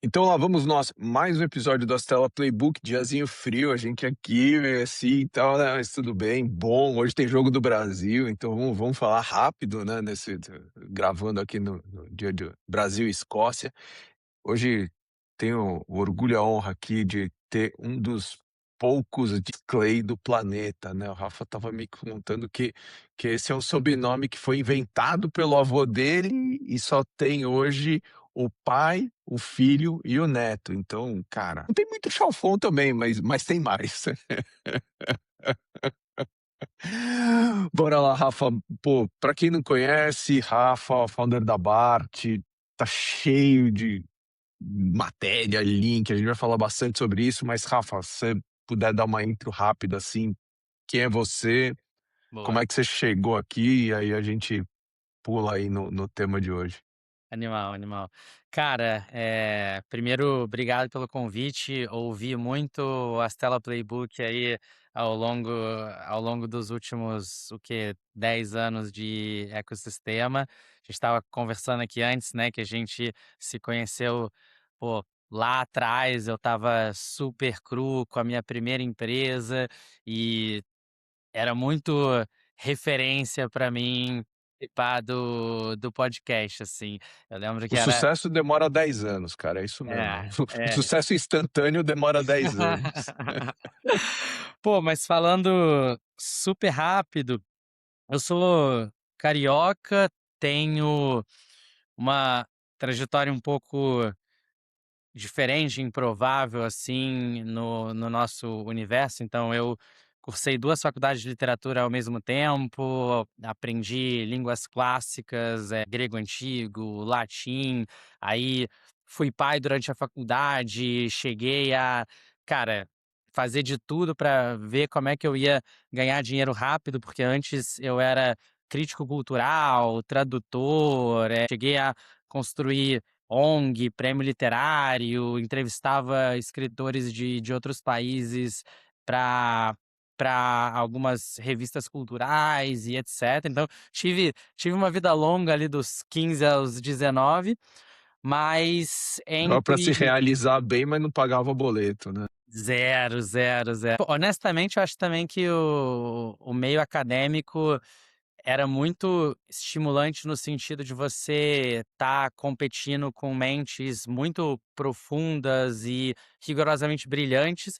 Então lá vamos nós, mais um episódio do Astela Playbook, diazinho frio, a gente aqui, assim e tal, né, mas tudo bem, bom, hoje tem jogo do Brasil, então vamos falar rápido, né, gravando aqui no dia de Brasil e Escócia. Hoje tenho o orgulho e a honra aqui de ter um dos poucos de Clay do planeta, né, o Rafa estava me contando que esse é um sobrenome que foi inventado pelo avô dele e só tem hoje o pai, o filho e o neto, então, cara, não tem muito chalfão também, mas tem mais. Bora lá, Rafa. Pô, pra quem não conhece, Rafa, founder da Bart, tá cheio de matéria, link, a gente vai falar bastante sobre isso, mas Rafa, se você puder dar uma intro rápida assim, quem é você, como Boa, é que você chegou aqui, e aí a gente pula aí no tema de hoje. animal, animal. Cara, primeiro, obrigado pelo convite. Ouvi muito o Astela Playbook aí ao longo ao longo dos últimos, 10 anos de ecossistema. A gente estava conversando aqui antes, né, que a gente se conheceu, pô, lá atrás eu estava super cru com a minha primeira empresa e era muito referência para mim participar do podcast, assim. Eu lembro O que era sucesso demora 10 anos, cara, é isso mesmo. é, O é. sucesso instantâneo demora 10 anos. Pô, mas falando super rápido, eu sou carioca, tenho uma trajetória um pouco diferente, improvável, assim, no nosso universo. Então eu cursei 2 faculdades de literatura ao mesmo tempo, aprendi línguas clássicas, grego antigo, latim, aí fui pai durante a faculdade, cheguei a, cara, fazer de tudo para ver como é que eu ia ganhar dinheiro rápido, porque antes eu era crítico cultural, tradutor, cheguei a construir ONG, prêmio literário, entrevistava escritores de outros países para algumas revistas culturais e etcétera. Então tive uma vida longa ali dos 15 aos 19, mas Dava pra se entre realizar bem, mas não pagava boleto, né. zero, zero, zero. Honestamente, eu acho também que o meio acadêmico era muito estimulante no sentido de você estar competindo com mentes muito profundas e rigorosamente brilhantes,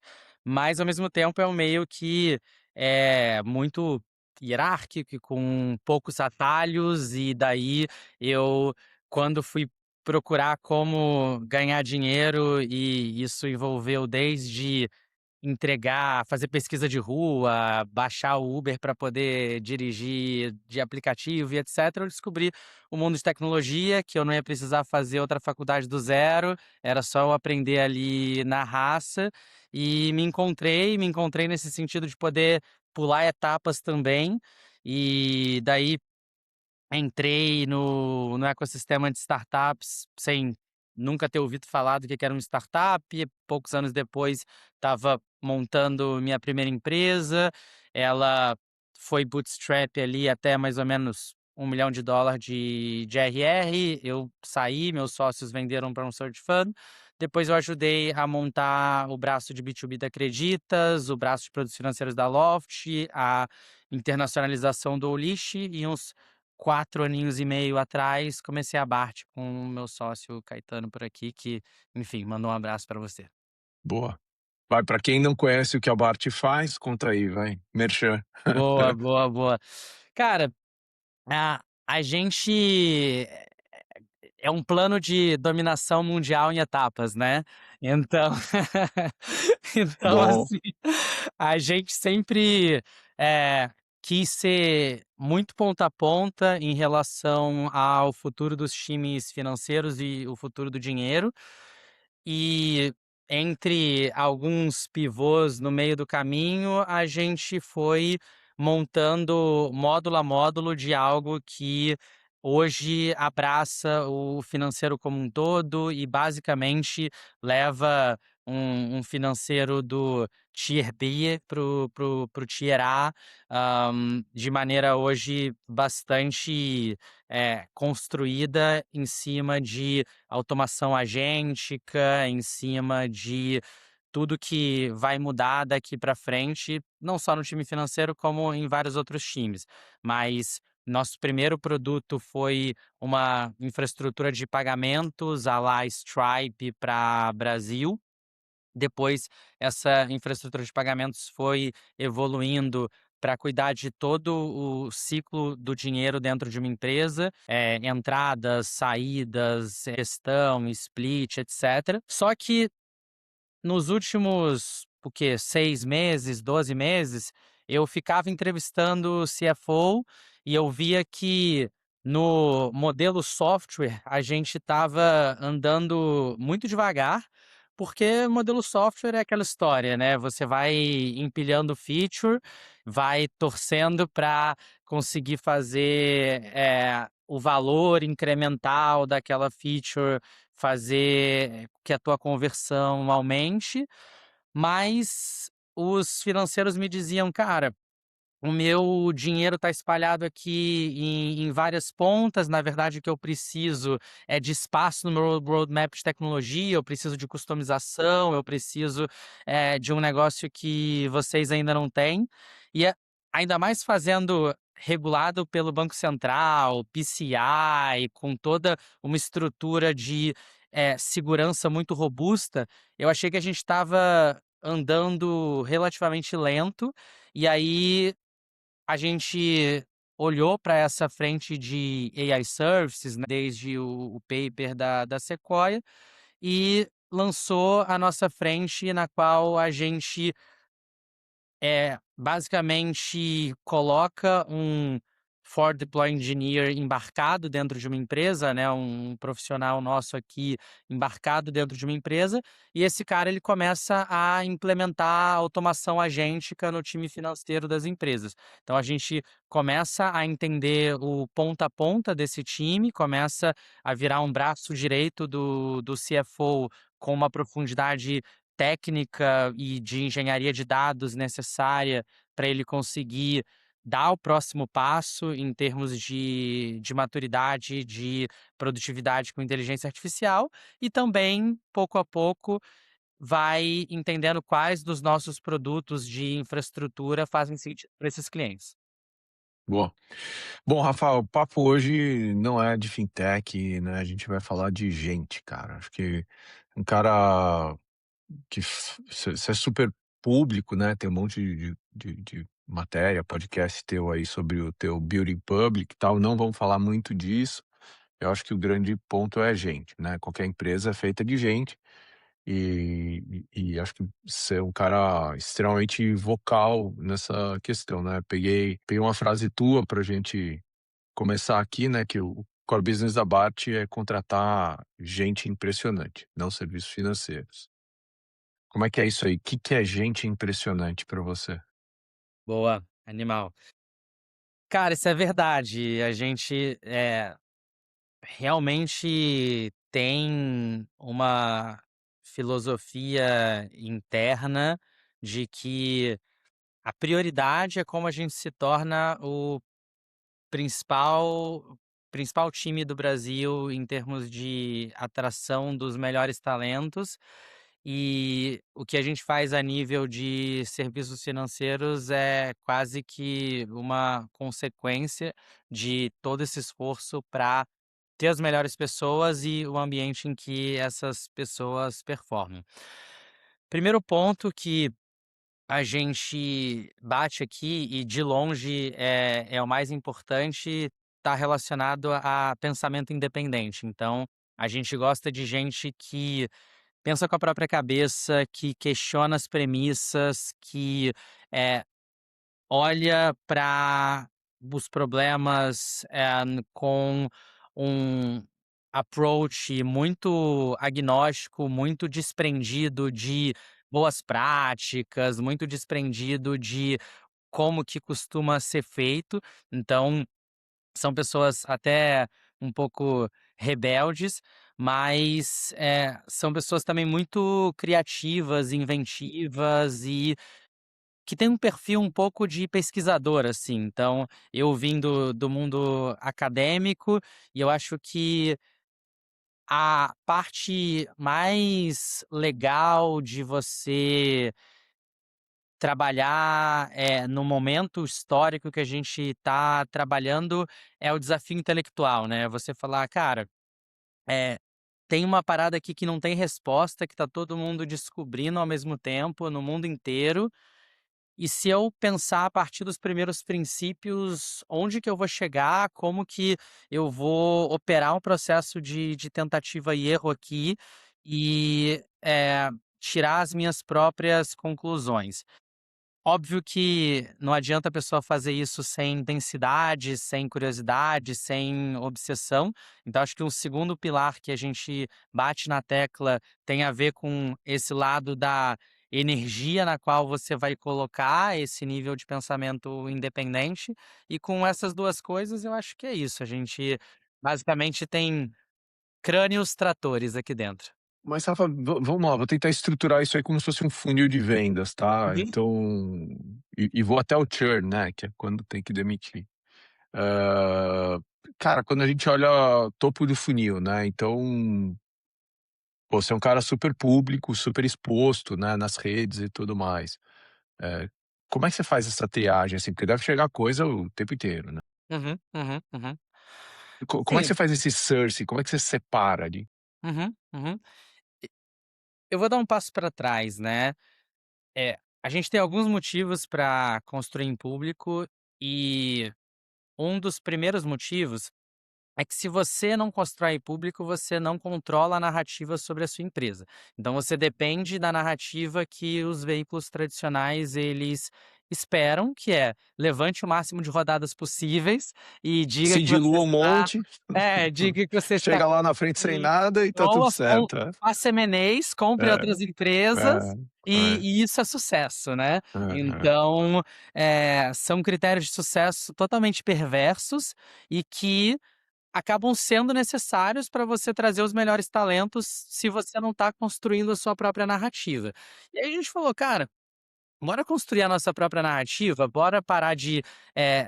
mas ao mesmo tempo é um meio que é muito hierárquico e com poucos atalhos, e daí eu, quando fui procurar como ganhar dinheiro, e isso envolveu desde entregar, fazer pesquisa de rua, baixar o Uber para poder dirigir de aplicativo e etcétera, eu descobri o mundo de tecnologia, que eu não ia precisar fazer outra faculdade do zero, era só eu aprender ali na raça, e me encontrei nesse sentido de poder pular etapas também, e daí entrei no ecossistema de startups sem nunca ter ouvido falar do que era uma startup, e poucos anos depois estava montando minha primeira empresa. Ela foi bootstrap ali até mais ou menos US$ 1 milhão de RR. Eu saí, meus sócios venderam para um search fund. Depois eu ajudei a montar o braço de B2B da Acreditas, o braço de produtos financeiros da Loft, a internacionalização do Olish, e uns 4 aninhos e meio atrás, comecei a Bart com o meu sócio Caetano por aqui, que, enfim, mandou um abraço para você. Boa. Vai, pra quem não conhece o que a Bart faz, conta aí, vai, merchan. Boa, boa, boa. Cara, a gente é um plano de dominação mundial em etapas, né. Então então, Bom. assim, a gente sempre, eh, quis ser muito ponta a ponta em relação ao futuro dos times financeiros e o futuro do dinheiro. E entre alguns pivôs no meio do caminho, a gente foi montando módulo a módulo de algo que hoje abraça o financeiro como um todo e basicamente leva um financeiro do Tier B para o Tier A, de maneira hoje bastante, construída em cima de automação agêntica, em cima de tudo que vai mudar daqui para frente, não só no time financeiro, como em vários outros times. Mas nosso primeiro produto foi uma infraestrutura de pagamentos à la Stripe para Brasil. Depois, essa infraestrutura de pagamentos foi evoluindo para cuidar de todo o ciclo do dinheiro dentro de uma empresa, entradas, saídas, gestão, split, etc. Só que nos últimos, o quê? 6 meses, 12 meses, eu ficava entrevistando o CFO e eu via que no modelo software a gente estava andando muito devagar, porque modelo software é aquela história, né, você vai empilhando feature, vai torcendo para conseguir fazer, o valor incremental daquela feature fazer que a tua conversão aumente, mas os financeiros me diziam: "Cara, o meu dinheiro está espalhado aqui em várias pontas. Na verdade, o que eu preciso é de espaço no meu roadmap de tecnologia, eu preciso de customização, eu preciso, de um negócio que vocês ainda não têm". E ainda mais fazendo regulado pelo Banco Central, PCI, com toda uma estrutura de, segurança muito robusta, eu achei que a gente estava andando relativamente lento, e aí a gente olhou para essa frente de AI Services, né, desde o paper da Sequoia, e lançou a nossa frente na qual a gente basicamente coloca um for deploy engineer embarcado dentro de uma empresa, né, um profissional nosso aqui embarcado dentro de uma empresa, e esse cara ele começa a implementar automação agêntica no time financeiro das empresas. Então a gente começa a entender o ponta a ponta desse time, começa a virar um braço direito do CFO com uma profundidade técnica e de engenharia de dados necessária para ele conseguir dar o próximo passo em termos de maturidade, de produtividade com inteligência artificial, e também, pouco a pouco, vai entendendo quais dos nossos produtos de infraestrutura fazem sentido para esses clientes. Boa. Bom, Rafael, o papo hoje não é de fintech, né, a gente vai falar de gente, cara. Acho que um cara que você é super público, né, tem um monte de matéria, podcast teu aí sobre o teu building public e tal, não vamos falar muito disso. Eu acho que o grande ponto é a gente, né, qualquer empresa é feita de gente, e acho que você é um cara extremamente vocal nessa questão, né. Peguei uma frase tua pra gente começar aqui, né, que o core business da BAT é contratar gente impressionante, não serviços financeiros. Como é que é isso aí? O que que é gente impressionante pra você? Boa, animal. Cara, isso é verdade. A gente, realmente tem uma filosofia interna de que a prioridade é como a gente se torna o principal principal time do Brasil em termos de atração dos melhores talentos, e o que a gente faz a nível de serviços financeiros é quase que uma consequência de todo esse esforço para ter as melhores pessoas e o ambiente em que essas pessoas performam. Primeiro ponto que a gente bate aqui e de longe é o mais importante, está relacionado a pensamento independente. Então, a gente gosta de gente que pensa com a própria cabeça, que questiona as premissas, que, eh, olha para os problemas, com um approach muito agnóstico, muito desprendido de boas práticas, muito desprendido de como que costuma ser feito. Então, são pessoas até um pouco rebeldes, mas, são pessoas também muito criativas, inventivas e que têm um perfil um pouco de pesquisador, assim. Então, eu vim do mundo acadêmico e eu acho que a parte mais legal de você trabalhar, no momento histórico que a gente está trabalhando, é o desafio intelectual, né. Você falar: "Cara, eh, tem uma parada aqui que não tem resposta, que tá todo mundo descobrindo ao mesmo tempo, no mundo inteiro, e se eu pensar a partir dos primeiros princípios, onde que eu vou chegar, como que eu vou operar um processo de tentativa e erro aqui e, tirar as minhas próprias conclusões". Óbvio que não adianta a pessoa fazer isso sem intensidade, sem curiosidade, sem obsessão. Então acho que um segundo pilar que a gente bate na tecla tem a ver com esse lado da energia na qual você vai colocar esse nível de pensamento independente, e com essas 2 coisas eu acho que é isso, a gente basicamente tem crânios tratores aqui dentro. Mas Rafa, vamos lá, vou tentar estruturar isso aí como se fosse um funil de vendas, tá? Uhum, Então, e vou até o churn, né, que é quando tem que demitir. Hã, cara, quando a gente olha topo do funil, né, então, pô, você é um cara super público, super exposto, né, nas redes e tudo mais. Eh, Como é que você faz essa triagem, assim? Porque deve chegar coisa o tempo inteiro, né. uhum, uhum, uhum. Como é que Sim, você faz esse sourcing? Como é que você separa ali? uhum, uhum. Eu vou dar um passo para trás, né. A gente tem alguns motivos para construir em público e um dos primeiros motivos é que se você não constrói em público, você não controla a narrativa sobre a sua empresa. Então você depende da narrativa que os veículos tradicionais eles esperam, que é levante o máximo de rodadas possíveis e diga Se que você dilua um está monte, diga que você está chega lá na frente sem e nada e tá tudo ou certo, é. faça M&As, compre É, outras empresas, é, e é. e isso é sucesso, né. Aham. Então, são critérios de sucesso totalmente perversos e que acabam sendo necessários para você trazer os melhores talentos, se você não está construindo a sua própria narrativa. E aí a gente falou: "Cara, bora construir a nossa própria narrativa, bora parar de,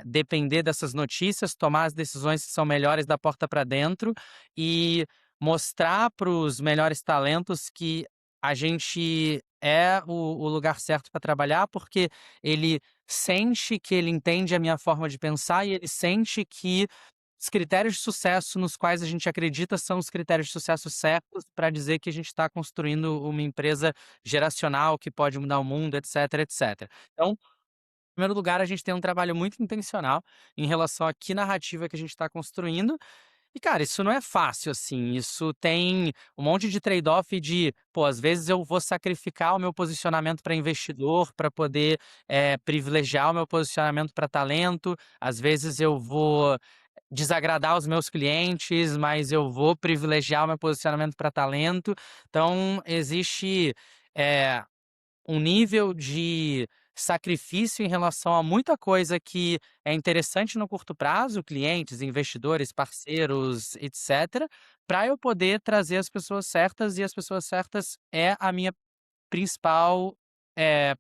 depender dessas notícias, tomar as decisões que são melhores da porta para dentro e mostrar para os melhores talentos que a gente é o lugar certo para trabalhar, porque ele sente que ele entende a minha forma de pensar e ele sente que os critérios de sucesso nos quais a gente acredita são os critérios de sucesso certos para dizer que a gente está construindo uma empresa geracional que pode mudar o mundo, etc, etc. Então, em primeiro lugar, a gente tem um trabalho muito intencional em relação a que narrativa que a gente está construindo. E, cara, isso não é fácil, assim. Isso tem um monte de trade-off de, pô, às vezes eu vou sacrificar o meu posicionamento para investidor para poder privilegiar o meu posicionamento para talento. Às vezes eu vou desagradar os meus clientes, mas eu vou privilegiar o meu posicionamento para talento. Então, existe, eh, um nível de sacrifício em relação a muita coisa que é interessante no curto prazo, clientes, investidores, parceiros, etc, para eu poder trazer as pessoas certas, e as pessoas certas é a minha principal,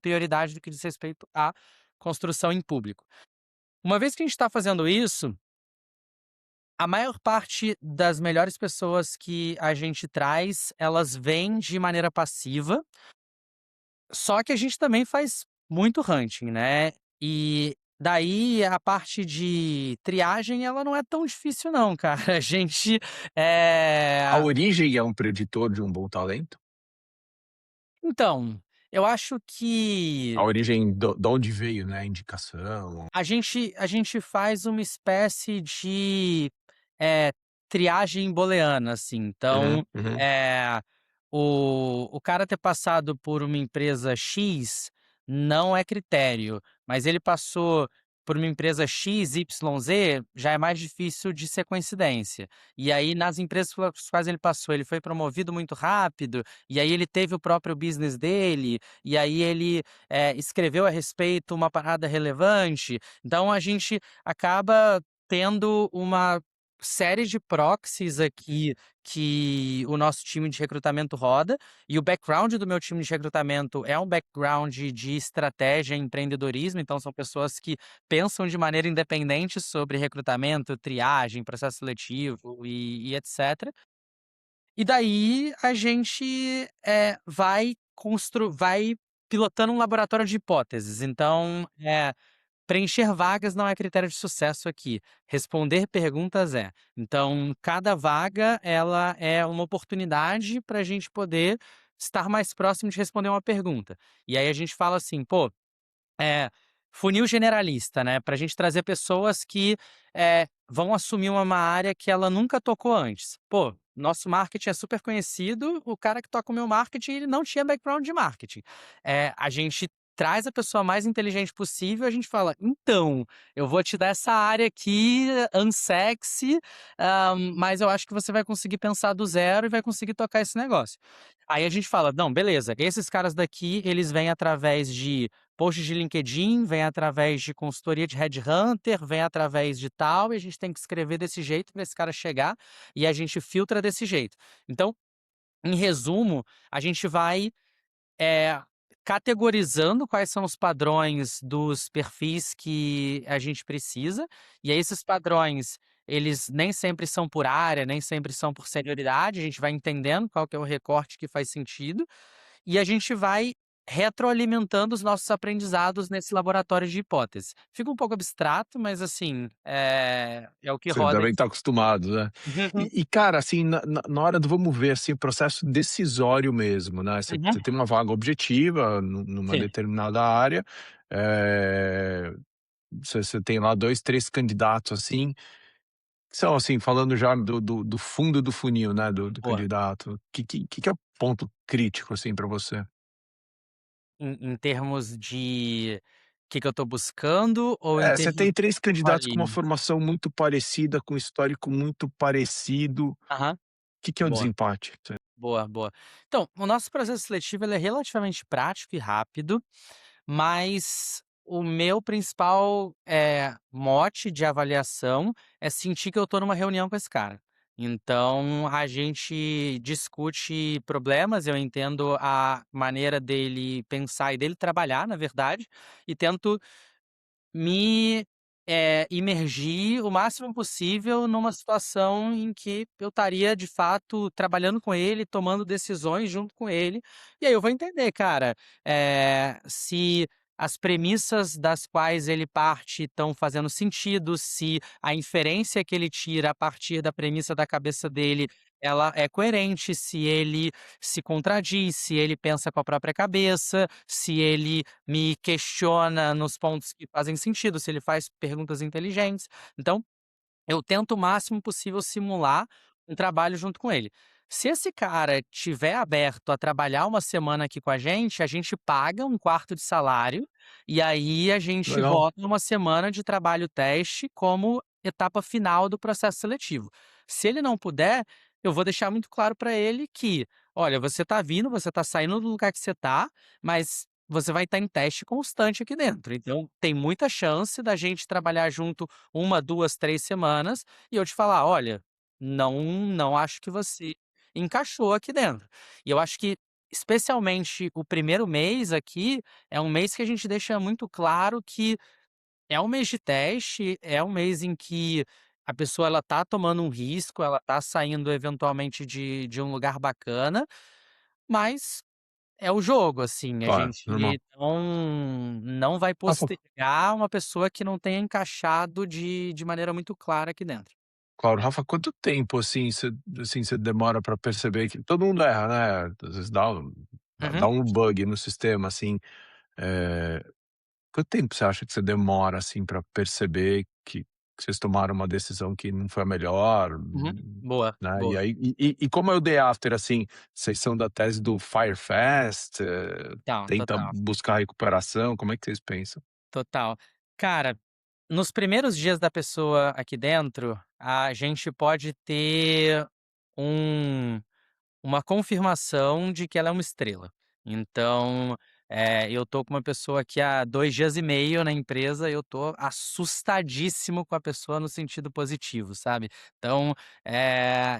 prioridade do que diz respeito à construção em público. Uma vez que a gente está fazendo isso, a maior parte das melhores pessoas que a gente traz, elas vêm de maneira passiva, só que a gente também faz muito hunting, né. E daí a parte de triagem, ela não é tão difícil não, cara. A gente, A eh origem é um preditor de um bom talento? então, eu acho A que origem do da onde veio, né, a indicação. a gente faz uma espécie de, eh, triagem booleana, assim. Uhum, Então, uhum. o cara ter passado por uma empresa X não é critério, mas ele passou por uma empresa X, Y, Z, já é mais difícil de ser coincidência. E aí nas empresas pelas quais ele passou, ele foi promovido muito rápido, e aí ele teve o próprio business dele, e aí ele, escreveu a respeito uma parada relevante. Então a gente acaba tendo uma série de proxies aqui que o nosso time de recrutamento roda, e o background do meu time de recrutamento é um background de estratégia e empreendedorismo, então são pessoas que pensam de maneira independente sobre recrutamento, triagem, processo seletivo e etc. E daí a gente, vai pilotando um laboratório de hipóteses. Então, preencher vagas não é critério de sucesso aqui, responder perguntas é. Então, cada vaga, ela é uma oportunidade para a gente poder estar mais próximo de responder uma pergunta. E aí a gente fala assim: "Pô, é, funil generalista, né, pra gente trazer pessoas que, vão assumir uma área que ela nunca tocou antes. Pô, nosso marketing é super conhecido, o cara que toca o meu marketing, ele não tinha background de marketing. A gente traz a pessoa mais inteligente possível, a gente fala: "Então, eu vou te dar essa área aqui, unsexy, mas eu acho que você vai conseguir pensar do zero e vai conseguir tocar esse negócio". Aí a gente fala: "Não, beleza, esses caras daqui, eles vêm através de posts de LinkedIn, vem através de consultoria de headhunter, vem através de tal, e a gente tem que escrever desse jeito para esse cara chegar, e a gente filtra desse jeito. Então, em resumo, a gente vai, eh, categorizando quais são os padrões dos perfis que a gente precisa, e aí esses padrões, eles nem sempre são por área, nem sempre são por senioridade, a gente vai entendendo qual que é o recorte que faz sentido, e a gente vai retroalimentando os nossos aprendizados nesse laboratório de hipóteses. Fica um pouco abstrato, mas assim, é o que Vocês roda devem aqui. estar acostumados, né. Uhum, Cara, assim, na hora do vamos ver, assim, o processo decisório mesmo, né, uhum. você tem uma vaga objetiva numa Sim, determinada área, eh, você tem lá 2 3 candidatos, assim, que são, assim, falando já do fundo do funil, né, do boa. candidato. Que é o ponto crítico, assim, para você? Em termos de que eu tô buscando ou em Você termos tem do 3 que eu tô candidatos com uma ali? formação muito parecida, com um histórico muito parecido. Aham, Que é o boa. desempate? Boa, boa. Então, o nosso processo seletivo ele é relativamente prático e rápido, mas o meu principal, mote de avaliação é sentir que eu estou numa reunião com esse cara. Então, a gente discute problemas, eu entendo a maneira dele pensar e dele trabalhar, na verdade, e tento me, imergir o máximo possível numa situação em que eu estaria, de fato, trabalhando com ele, tomando decisões junto com ele, e aí eu vou entender, cara, se as premissas das quais ele parte estão fazendo sentido, se a inferência que ele tira a partir da premissa da cabeça dele, ela é coerente, se ele se contradiz, se ele pensa com a própria cabeça, se ele me questiona nos pontos que fazem sentido, se ele faz perguntas inteligentes. Então, eu tento o máximo possível simular um trabalho junto com ele. Se esse cara tiver aberto a trabalhar uma semana aqui com a gente paga um quarto de salário, e aí a gente Legal. roda uma semana de trabalho teste como etapa final do processo seletivo. Se ele não puder, eu vou deixar muito claro para ele que: "Olha, você está vindo, você está saindo do lugar que você está, mas você vai estar em teste constante aqui dentro. Então tem muita chance da gente trabalhar junto uma, 2, 3 semanas, e eu te falar: "Olha, não acho que você encaixou aqui dentro". E eu acho que, especialmente o primeiro mês aqui, é um mês que a gente deixa muito claro que é um mês de teste, é um mês em que a pessoa ela tá tomando um risco, ela tá saindo eventualmente de um lugar bacana, mas é o jogo, assim, a Claro, normal. gente não vai Rafa, postergar uma pessoa que não tenha encaixado de maneira muito clara aqui dentro. claro. Rafa, quanto tempo, assim, você demora para perceber que todo mundo erra, né, às vezes dá Uhum, um bug no sistema, assim, eh, quanto tempo você acha que você demora, assim, para perceber que vocês tomaram uma decisão que não foi a melhor, uhum. Boa, né, e boa. aí como é o day after, assim, vocês são da tese do fire fast, Total, tenta total, buscar recuperação, como é que vocês pensam? total. Cara, nos primeiros dias da pessoa aqui dentro, a gente pode ter um uma confirmação de que ela é uma estrela. Então, Eu tô com uma pessoa aqui há 2 dias e meio na empresa, eu tô assustadíssimo com a pessoa no sentido positivo, sabe. Então,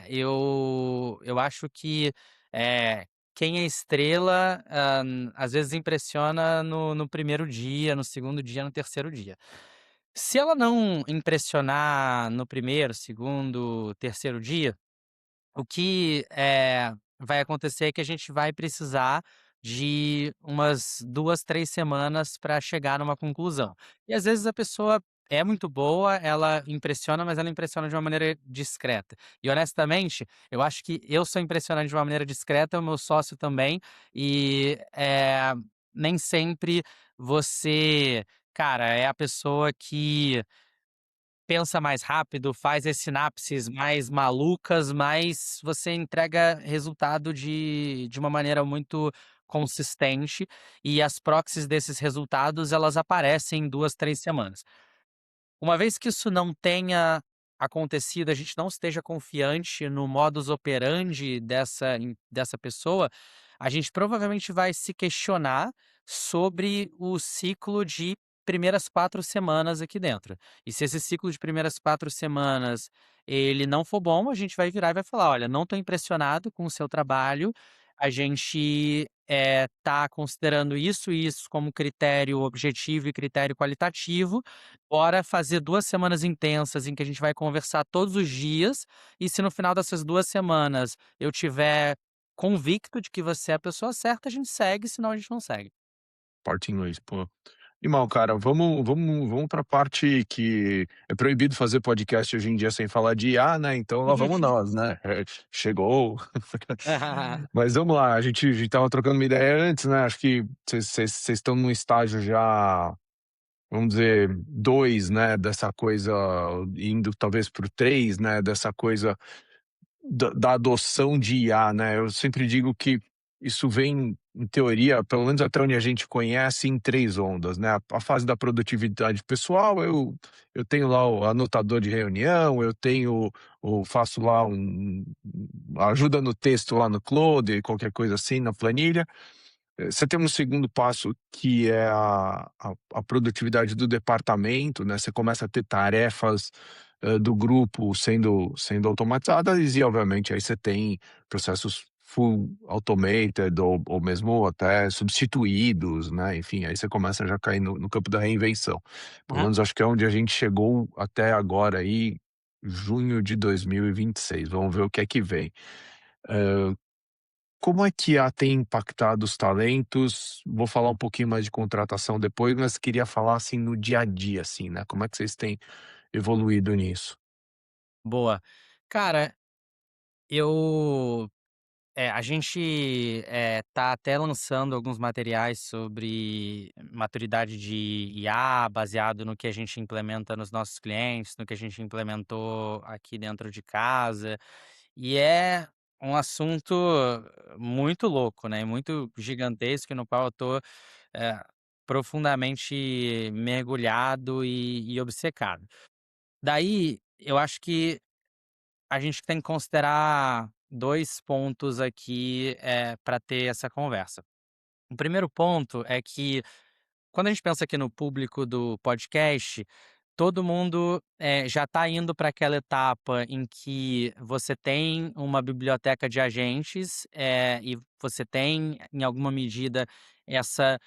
eu acho que, eh, quem é estrela, às vezes impressiona no primeiro dia, no segundo dia, no terceiro dia. Se ela não impressionar no primeiro, segundo, terceiro dia, o que, vai acontecer é que a gente vai precisar de umas 2, 3 semanas para chegar numa conclusão. E às vezes a pessoa é muito boa, ela impressiona, mas ela impressiona de uma maneira discreta. E honestamente, eu acho que eu sou impressionante de uma maneira discreta, o meu sócio também, e, nem sempre você, cara, é a pessoa que pensa mais rápido, faz as sinapses mais malucas, mas você entrega resultado de uma maneira muito consistente, e as proxies desses resultados, elas aparecem em 2, 3 semanas. Uma vez que isso não tenha acontecido, a gente não esteja confiante no modus operandi dessa pessoa, a gente provavelmente vai se questionar sobre o ciclo de primeiras 4 semanas aqui dentro. E se esse ciclo de primeiras 4 semanas, ele não for bom, a gente vai virar e vai falar: "Olha, não estou impressionado com o seu trabalho, a gente, tá considerando isso e isso como critério objetivo e critério qualitativo. Bora fazer 2 semanas intensas em que a gente vai conversar todos os dias, e se no final dessas 2 semanas eu tiver convicto de que você é a pessoa certa, a gente segue, senão a gente não segue." Parte inglês, pô. Animal, cara, vamos pra parte que é proibido fazer podcast hoje em dia sem falar de IA, né, então lá vamos nós, né, chegou. Mas vamos lá, a gente estava trocando uma ideia antes, né, acho que vocês estão num estágio já, vamos dizer, 2, né, dessa coisa, indo talvez para o 3, né, dessa coisa da adoção de IA, né, eu sempre digo que isso vem, em teoria, pelo menos até onde a gente conhece, em 3 ondas, né, a fase da produtividade pessoal, eu tenho lá o anotador de reunião, eu tenho faço lá ajuda no texto lá no Claude, qualquer coisa assim, na planilha. Você tem um segundo passo que é a produtividade do departamento, né, você começa a ter tarefas, do grupo sendo automatizadas e obviamente aí você tem processos full automated ou mesmo até substituídos, né, enfim, aí você começa já a cair no campo da reinvenção. Pelo Aham. menos acho que é onde a gente chegou até agora aí, junho de 2026, vamos ver o que é que vem. Como é que a tem impactado os talentos? Vou falar um pouquinho mais de contratação depois, mas queria falar, assim, no dia a dia, assim, né, como é que vocês têm evoluído nisso? Boa. Cara, eu a gente, tá até lançando alguns materiais sobre maturidade de IA, baseado no que a gente implementa nos nossos clientes, no que a gente implementou aqui dentro de casa, e é um assunto muito louco, né, muito gigantesco, no qual eu tô, eh, profundamente mergulhado e obcecado. Daí, eu acho que a gente tem que considerar 2 pontos aqui, pra ter essa conversa. O primeiro ponto é que, quando a gente pensa aqui no público do podcast, todo mundo, já está indo para aquela etapa em que você tem uma biblioteca de agentes, e você tem, em alguma medida, essa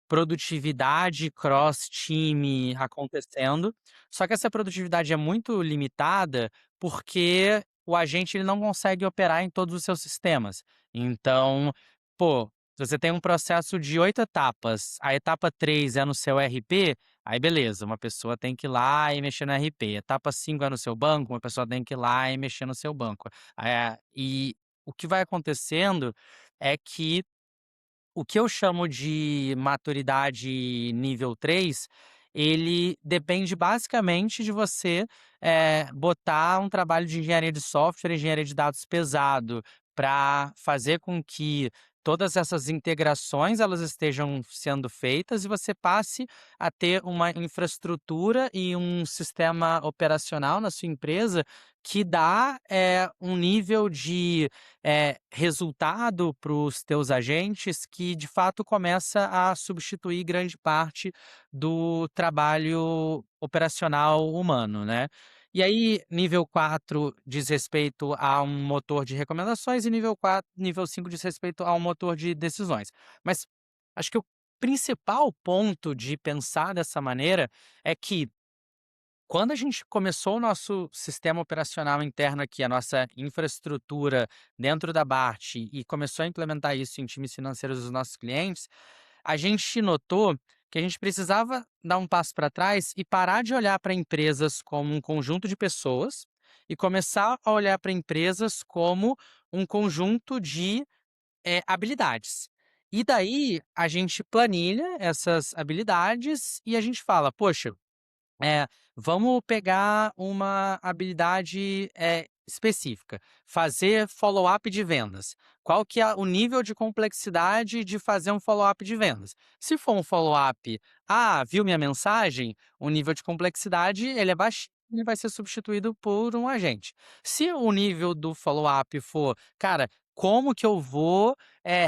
produtividade cross-time acontecendo, só que essa produtividade é muito limitada, porque o agente ele não consegue operar em todos os seus sistemas. Então, pô, se você tem um processo de 8 etapas, a etapa 3 é no seu RP, aí beleza, uma pessoa tem que ir lá e mexer no RP. Etapa 5 é no seu banco, uma pessoa tem que ir lá e mexer no seu banco. E o que vai acontecendo é que o que eu chamo de maturidade nível 3, ele depende basicamente de você, botar um trabalho de engenharia de software, engenharia de dados pesado, para fazer com que todas essas integrações elas estejam sendo feitas e você passe a ter uma infraestrutura e um sistema operacional na sua empresa que dá, um nível de, resultado para os teus agentes que de fato começa a substituir grande parte do trabalho operacional humano, né. E aí, nível 4 diz respeito a um motor de recomendações e nível 5 diz respeito a um motor de decisões. Mas acho que o principal ponto de pensar dessa maneira é que quando a gente começou o nosso sistema operacional interno aqui, a nossa infraestrutura dentro da Bart e começou a implementar isso em times financeiros dos nossos clientes, a gente notou que a gente precisava dar um passo para trás e parar de olhar para empresas como um conjunto de pessoas e começar a olhar para empresas como um conjunto de, habilidades. E daí a gente planilha essas habilidades e a gente fala: "Poxa, vamos pegar uma habilidade, específica, fazer follow-up de vendas. Qual que é o nível de complexidade de fazer um follow-up de vendas? Se for um follow-up, viu minha mensagem? O nível de complexidade ele é baixinho e vai ser substituído por um agente. Se o nível do follow-up for, cara, como que eu vou,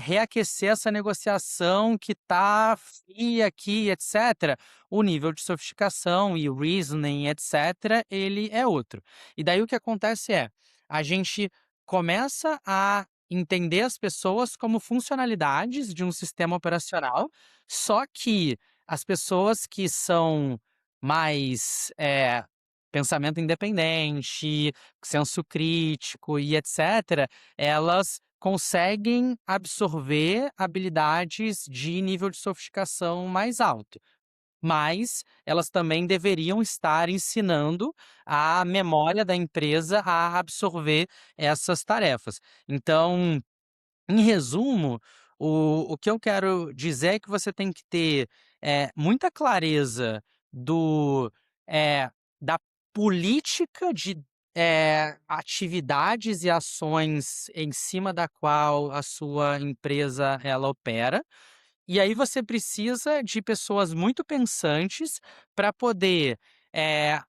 reaquecer essa negociação que tá fria aqui, etcétera, o nível de sofisticação e o reasoning, etcétera, ele é outro. E daí o que acontece é, a gente começa a entender as pessoas como funcionalidades de um sistema operacional, só que as pessoas que são mais, pensamento independente, senso crítico e etcétera, elas conseguem absorver habilidades de nível de sofisticação mais alto, mas elas também deveriam estar ensinando a memória da empresa a absorver essas tarefas. Então, em resumo, o que eu quero dizer é que você tem que ter, muita clareza do, da política de, atividades e ações em cima da qual a sua empresa ela opera, e aí você precisa de pessoas muito pensantes para poder, eh,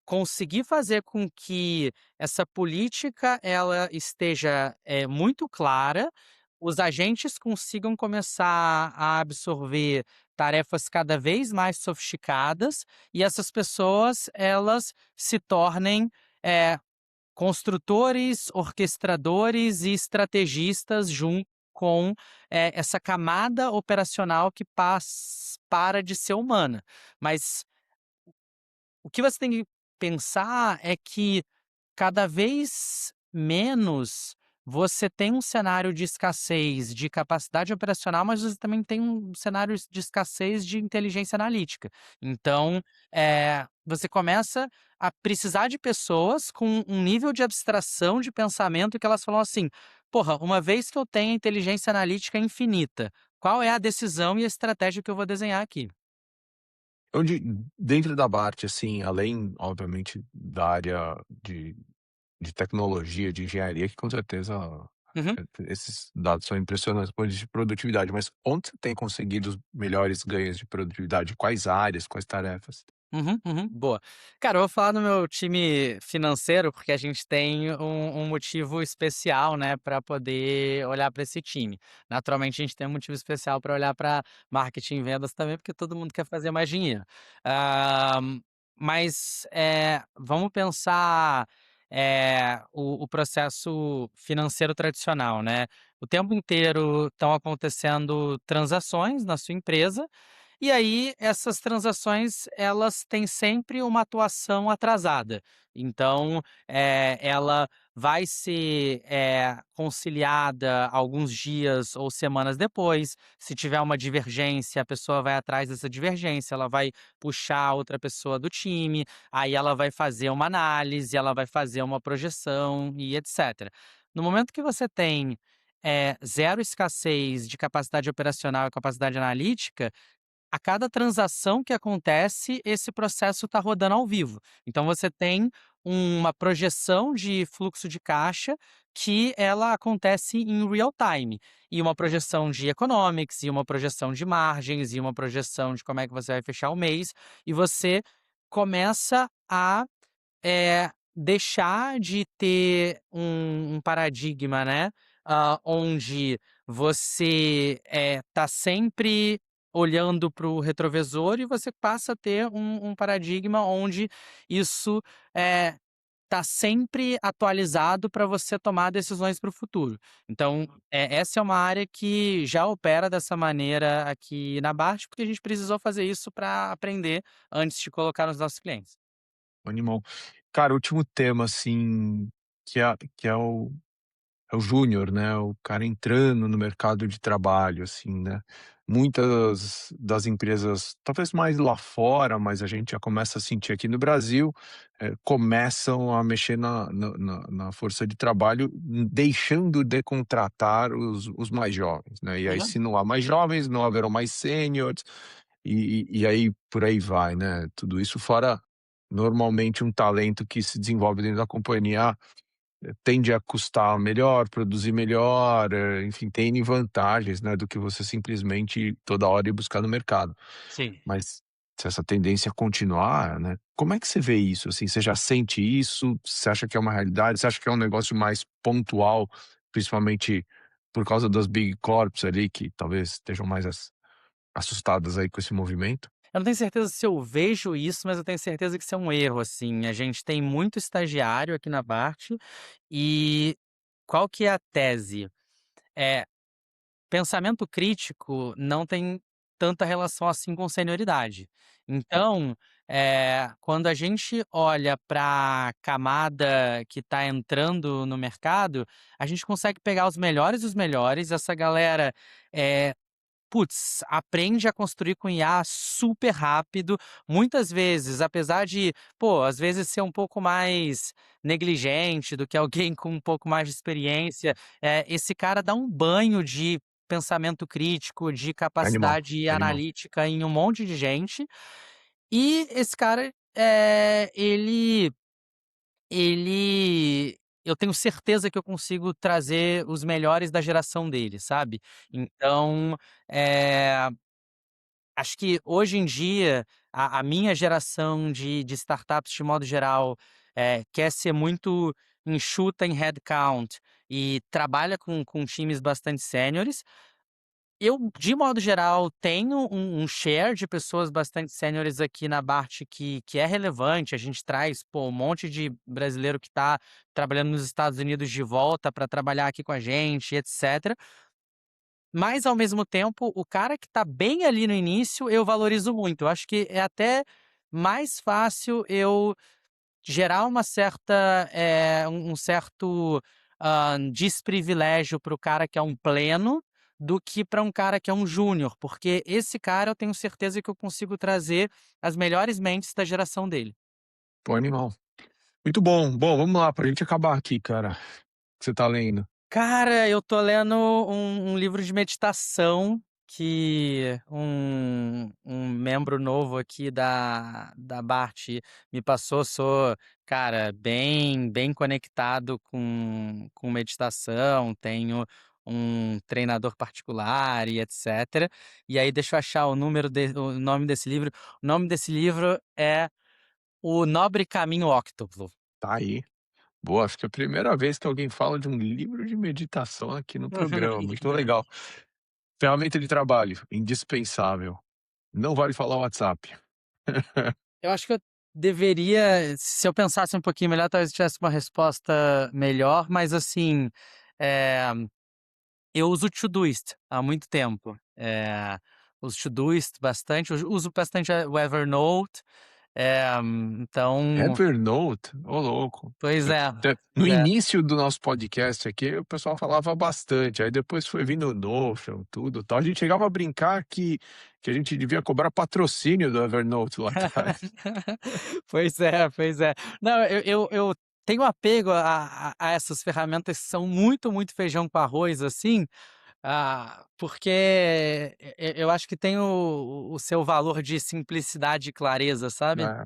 conseguir fazer com que essa política ela esteja, muito clara, os agentes consigam começar a absorver tarefas cada vez mais sofisticadas e essas pessoas elas se tornem, eh construtores, orquestradores e estrategistas junto com, essa camada operacional que para de ser humana. Mas o que você tem que pensar é que cada vez menos você tem um cenário de escassez de capacidade operacional, mas você também tem um cenário de escassez de inteligência analítica. Então, você começa a precisar de pessoas com um nível de abstração de pensamento que elas falam assim: "Porra, uma vez que eu tenho inteligência analítica infinita, qual é a decisão e a estratégia que eu vou desenhar aqui?". Onde dentro da Bart, assim, além, obviamente, da área de tecnologia, de engenharia, que com certeza, Uhum. esses dados são impressionantes do ponto de vista de produtividade, mas onde você tem conseguido os melhores ganhos de produtividade? Quais áreas, quais tarefas? Uhum, uhum, boa. Cara, eu vou falar do meu time financeiro, porque a gente tem um motivo especial, né, para poder olhar para esse time. Naturalmente, a gente tem um motivo especial para olhar para marketing e vendas também, porque todo mundo quer fazer mais dinheiro. Ah, mas, vamos pensar, o processo financeiro tradicional, né. O tempo inteiro estão acontecendo transações na sua empresa, e aí, essas transações, elas têm sempre uma atuação atrasada. Então, ela vai ser, conciliada alguns dias ou semanas depois. Se tiver uma divergência, a pessoa vai atrás dessa divergência, ela vai puxar outra pessoa do time, aí ela vai fazer uma análise, ela vai fazer uma projeção e etcétera. No momento que você tem, 0 escassez de capacidade operacional e capacidade analítica, a cada transação que acontece, esse processo está rodando ao vivo. Então você tem uma projeção de fluxo de caixa que ela acontece em real time, e uma projeção de economics, e uma projeção de margens, e uma projeção de como é que você vai fechar o mês, e você começa a deixar de ter um paradigma, né, onde você, tá sempre olhando para o retrovisor, e você passa a ter um paradigma onde isso, eh, tá sempre atualizado para você tomar decisões para o futuro. Então, essa é uma área que já opera dessa maneira aqui na Bart, porque a gente precisou fazer isso para aprender antes de colocar nos nossos clientes. Animal. Cara, último tema, assim, que é o júnior, né, o cara entrando no mercado de trabalho, assim, né. Muitas das empresas, talvez mais lá fora, mas a gente já começa a sentir aqui no Brasil, começam a mexer na força de trabalho, deixando de contratar os mais jovens, né. E aí, Uhum. se não há mais jovens, não haverão mais sêniores, e aí por aí vai, né. Tudo isso fora, normalmente, um talento que se desenvolve dentro da companhia tende a custar melhor, produzir melhor, enfim, tem N vantagens, né, do que você simplesmente toda hora ir buscar no mercado. Sim. Mas se essa tendência continuar, né, como é que você vê isso, assim? Você já sente isso? Você acha que é uma realidade? Você acha que é um negócio mais pontual, principalmente por causa das big corps ali, que talvez estejam mais assustadas aí com esse movimento? Eu não tenho certeza se eu vejo isso, mas eu tenho certeza que isso é um erro, assim. A gente tem muito estagiário aqui na Bart, e qual que é a tese? É, pensamento crítico não tem tanta relação assim com senioridade. Então, quando a gente olha para a camada que está entrando no mercado, a gente consegue pegar os melhores dos melhores. Essa galera, eh putz, aprende a construir com IA super rápido. Muitas vezes, apesar de, pô, às vezes ser um pouco mais negligente do que alguém com um pouco mais de experiência, esse cara dá um banho de pensamento crítico, de Animal, capacidade animal. analítica em um monte de gente. E esse cara, ele eu tenho certeza que eu consigo trazer os melhores da geração dele, sabe. Então, eh acho que hoje em dia, a minha geração de startups, de modo geral, quer ser muito enxuta em headcount e trabalha com times bastante sêniores. Eu, de modo geral, tenho um share de pessoas bastante sêniores aqui na Bart que é relevante. A gente traz, pô, um monte de brasileiro que está trabalhando nos Estados Unidos de volta para trabalhar aqui com a gente, etc. Mas, ao mesmo tempo, o cara que tá bem ali no início, eu valorizo muito. Eu acho que é até mais fácil eu gerar uma certa, um certo, desprivilégio para o cara que é um pleno, do que para um cara que é um júnior, porque esse cara eu tenho certeza que eu consigo trazer as melhores mentes da geração dele. Pô, animal. Muito bom. Bom, vamos lá, pra gente acabar aqui, cara. O que você tá lendo? Cara, eu tô lendo um livro de meditação que um membro novo aqui da Bart me passou. Sou, cara, bem conectado com meditação, tenho um treinador particular e etcétera. E aí deixa eu achar o nome desse livro. O nome desse livro é O Nobre Caminho Óctuplo. Tá aí. Boa, acho que é a primeira vez que alguém fala de um livro de meditação aqui no programa, muito legal. Ferramenta de trabalho, indispensável. Não vale falar WhatsApp. Eu acho que eu deveria, se eu pensasse um pouquinho melhor, talvez eu tivesse uma resposta melhor, mas assim, eh, eu uso o Todoist há muito tempo. Uso Todoist bastante, uso bastante o Evernote, então Evernote? Ô louco. pois é, No pois é. início do nosso podcast aqui, o pessoal falava bastante, aí depois foi vindo o Notion, tudo, tal. A gente chegava a brincar que a gente devia cobrar patrocínio do Evernote lá atrás. Pois é, pois é. Não, eu tenho apego a essas ferramentas que são muito feijão com arroz, assim. Porque eu acho que tem o seu valor de simplicidade e clareza, sabe? Né.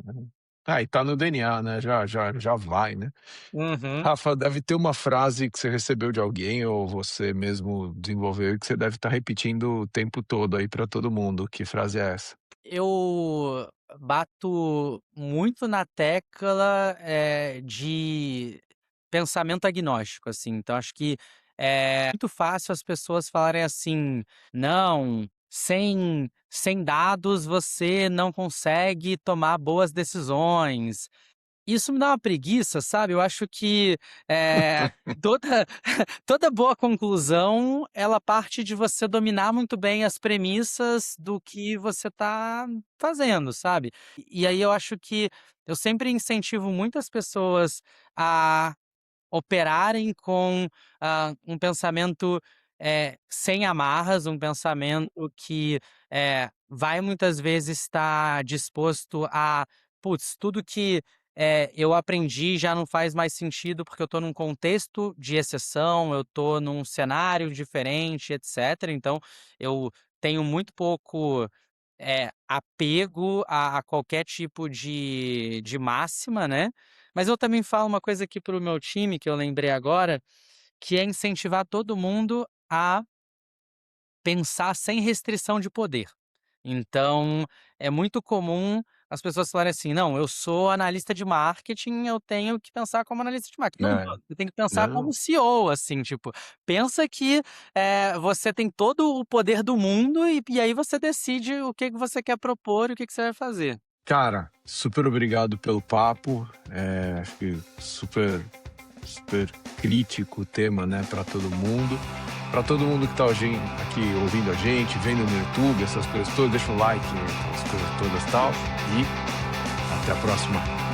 Ah, e tá no DNA, né, já vai, né. Uhum. Rafa, deve ter uma frase que você recebeu de alguém ou você mesmo desenvolveu e que você deve estar repetindo o tempo todo aí pra todo mundo. Que frase é essa? Eu bato muito na tecla, de pensamento agnóstico, assim, então acho que é muito fácil as pessoas falarem assim: "Não, sem dados você não consegue tomar boas decisões". Isso me dá uma preguiça, sabe, eu acho que, toda toda boa conclusão, ela parte de você dominar muito bem as premissas do que você está fazendo, sabe. E aí eu acho que eu sempre incentivo muitas pessoas a operarem com, um pensamento, sem amarras, um pensamento que, vai muitas vezes estar disposto a: "Putz, tudo que, eu aprendi já não faz mais sentido, porque eu estou num contexto de exceção, eu estou num cenário diferente, etcétera". Então, eu tenho muito pouco, apego a qualquer tipo de máxima, né, mas eu também falo uma coisa aqui para o meu time, que eu lembrei agora, que é incentivar todo mundo a pensar sem restrição de poder. Então, é muito comum as pessoas falarem assim: "Não, eu sou analista de marketing, eu tenho que pensar como analista de marketing". Não, É, você tem que pensar como não. CEO, assim, tipo, pensa que, você tem todo o poder do mundo e aí você decide o que que você quer propor e o que que você vai fazer. Cara, super obrigado pelo papo, acho que super crítico o tema, né, para todo mundo. Para todo mundo que tá aqui ouvindo a gente, vendo no YouTube, essas coisas todas, deixa um like, as coisas todas, tal, e até a próxima.